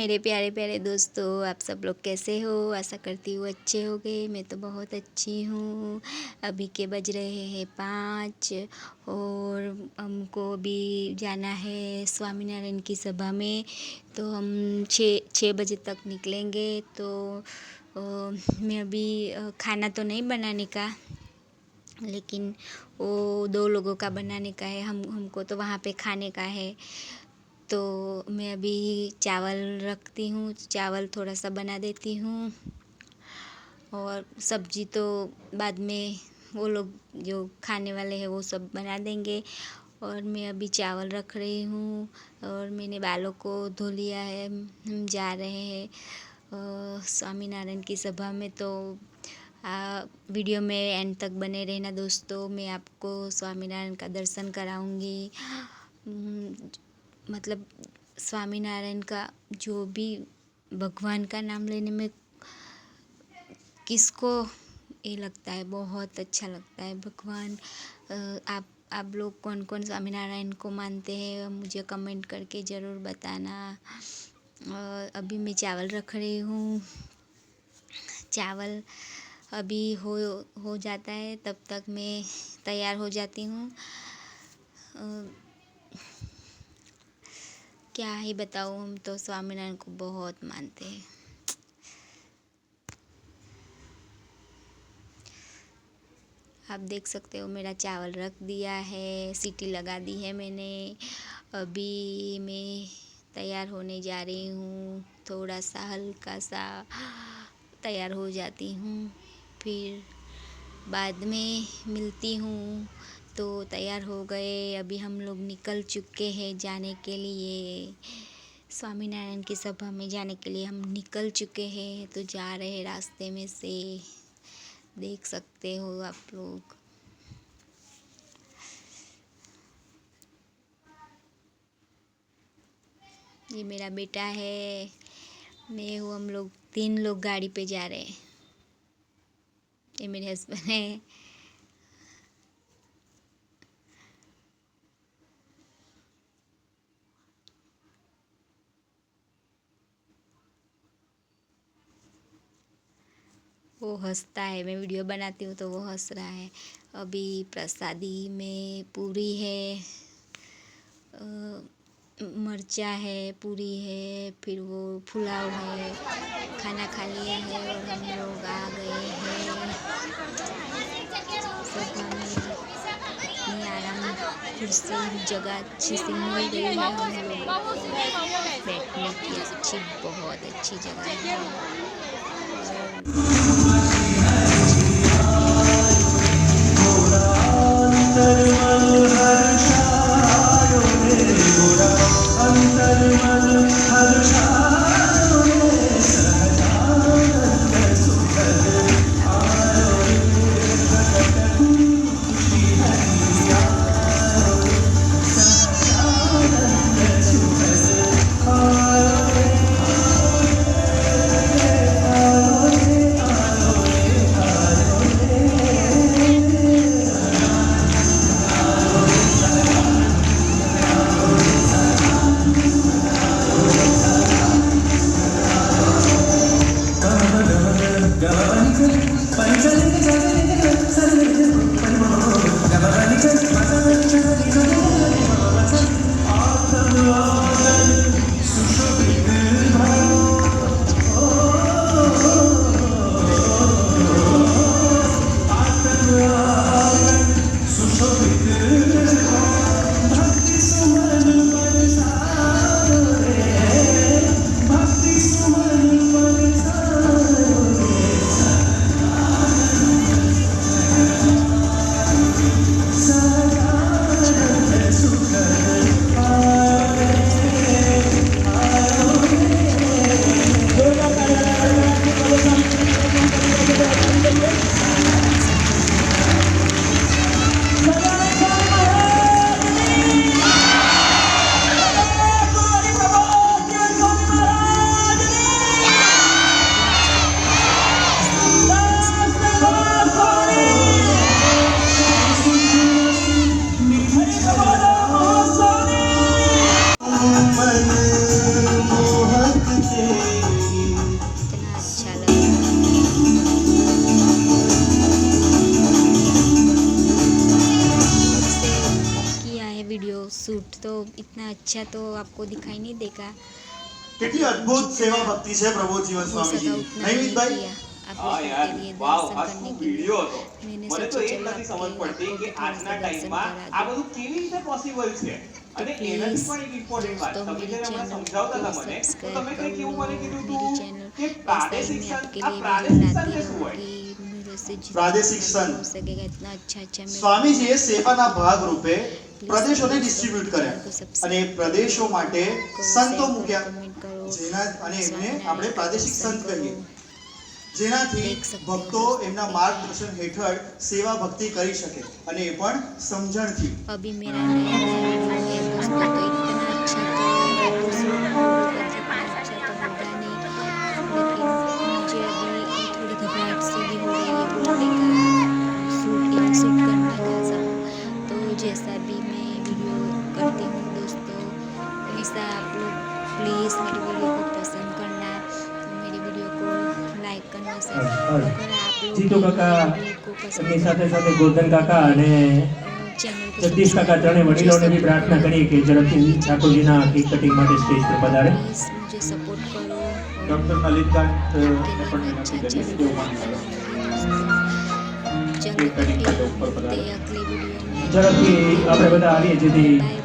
मेरे प्यारे प्यारे दोस्तों, आप सब लोग कैसे हो? आशा करती हूँ अच्छे होंगे। मैं तो बहुत अच्छी हूँ। अभी के बज रहे हैं 5 और हमको अभी जाना है स्वामीनारायण की सभा में। तो हम 6 बजे तक निकलेंगे। तो मैं अभी खाना तो नहीं बनाने का, लेकिन वो 2 लोगों का बनाने का है। हमको तो वहाँ पे खाने का है। तो मैं अभी चावल रखती हूँ, चावल थोड़ा सा बना देती हूँ और सब्जी तो बाद में वो लोग जो खाने वाले हैं वो सब बना देंगे। और मैं अभी चावल रख रही हूँ और मैंने बालों को धो लिया है। हम जा रहे हैं स्वामीनारायण की सभा में। तो वीडियो में एंड तक बने रहना दोस्तों। मैं आपको स्वामीनारायण का दर्शन कराऊंगी। मतलब स्वामीनारायण का जो भी भगवान का नाम लेने में किसको ये लगता है, बहुत अच्छा लगता है भगवान। आप लोग कौन कौन स्वामीनारायण को मानते हैं मुझे कमेंट करके ज़रूर बताना। अभी मैं चावल रख रही हूँ। चावल अभी हो जाता है तब तक मैं तैयार हो जाती हूँ। क्या ही बताऊँ, हम तो स्वामीनारायण को बहुत मानते हैं। आप देख सकते हो मेरा चावल रख दिया है, सीटी लगा दी है मैंने। अभी मैं तैयार होने जा रही हूँ। थोड़ा सा हल्का सा तैयार हो जाती हूँ, फिर बाद में मिलती हूँ। तो तैयार हो गए, अभी हम लोग निकल चुके हैं जाने के लिए। स्वामीनारायण की सभा में जाने के लिए हम निकल चुके हैं। तो जा रहे हैं रास्ते में से, देख सकते हो आप लोग। ये मेरा बेटा है, मैं हूँ, हम लोग 3 लोग गाड़ी पे जा रहे हैं। ये मेरे हस्बैंड है। वो हंसता है, मैं वीडियो बनाती हूँ तो वो हंस रहा है। अभी प्रसादी में पूरी है, मरचा है, पूरी है, फिर वो पुलाव है। खाना खा लिए हैं और हम लोग आ गए हैं सभा में। इतनी आराम कुर्सी जगह अच्छी सी मिल गई है हम लोगों को बैठने की। अच्छी, बहुत अच्छी जगह है। तो इतना अच्छा तो आपको दिखाई नहीं देगा। કેટલી અદ્ભુત સેવા ભક્તિ છે પ્રબોધજીવન हो सका સ્વામીજી, उतना નહીં नहीं મિતભાઈ? किया आप हाँ लोगों यार, के लिए वाव, दर्शन આ करने શું के लिए વિડિયો હતો। मैंने મને सोचा તો એ चलो નથી સમજ आपके પડતી आपको કે भी थोड़ा આજના सा दर्शन ટાઈમમાં करा આ दूं। બધું કેવી રીતે પોસિબલ છે। અને એનાથી પણ એક ઇમ્પોર્ટન્ટ વાત दोस्तों તમે मेरे જ્યારે મને चैनल સમજાવતા को હતા મને, તો सब्सक्राइब તમે कर કંઈક એવું મને लो। કીધું मेरे હતું चैनल કે ऐसा પ્રાદેશિક ही मैं સન, आपके આ लिए वीडियो પ્રાદેશિક સન लाती તે શું હોય? रहूँगी। मेरे से जितना प्रादेशिक मदद सन। हो सकेगा इतना अच्छा मैं સ્વામીજીએ સેવાના ભાગ રૂપે प्लीઝ પ્રદેશોને दोस्तों ડિસ્ટ્રીબ્યુટ मेरे કર્યા चैनल को અને सब्सक्राइब પ્રદેશો करो, માટે लाइक करो, સંતો शेयर મૂક્યા, करो, कमेंट करो। જેના અને એમને स्वामीनारायण આપણે का પ્રાદેશિક दर्शन સંત કહીએ, करो। જેનાથી देख सकते हो ભક્તો दोस्तों એમના देखिए। માર્ગદર્શન હેઠળ સેવા ભક્તિ કરી શકે અને એ પણ સમજણથી। अभी मेरा नया नया वीडियो है दोस्तों, तो इतना अच्छा तो दूसरों वीडियो का जितना अच्छा तो होगा नहीं, लेकिन मुझे अभी थोड़ी घबराहट सी भी हो रही है बोलने का, शूट करने का सब। तो जैसा भी मैं वीडियो करती हूँ दोस्तों, वैसा आप लोग प्लीज़ मेरी वीडियो को पसंद करना, मेरी वीडियो को लाइक करना, शेयर अगर आप लोग જીતુ કાકા मेरी वीडियो को पसंद એમની સાથે સાથે ગોરધન કાકા અને चैनल को જગદીશ કાકા ત્રણે વડીલોને બી પ્રાર્થના કરીએ કે ઝડપથી ઠાકોરજીના કેક કટિંગ માટે સ્ટેજ પર પધારે। प्लीज़ मुझे सपोर्ट करो। डॉक्टर खालिद खान आपके પણ लिए मैं એનાથી अच्छा દરેક वीडियो દેવમાં चलो एक कटिंग फिर के ऊपर मिलते पधारो। हैं अगले वीडियो में। ઝડપથી આપણે બધા આવીએ જેથી बाय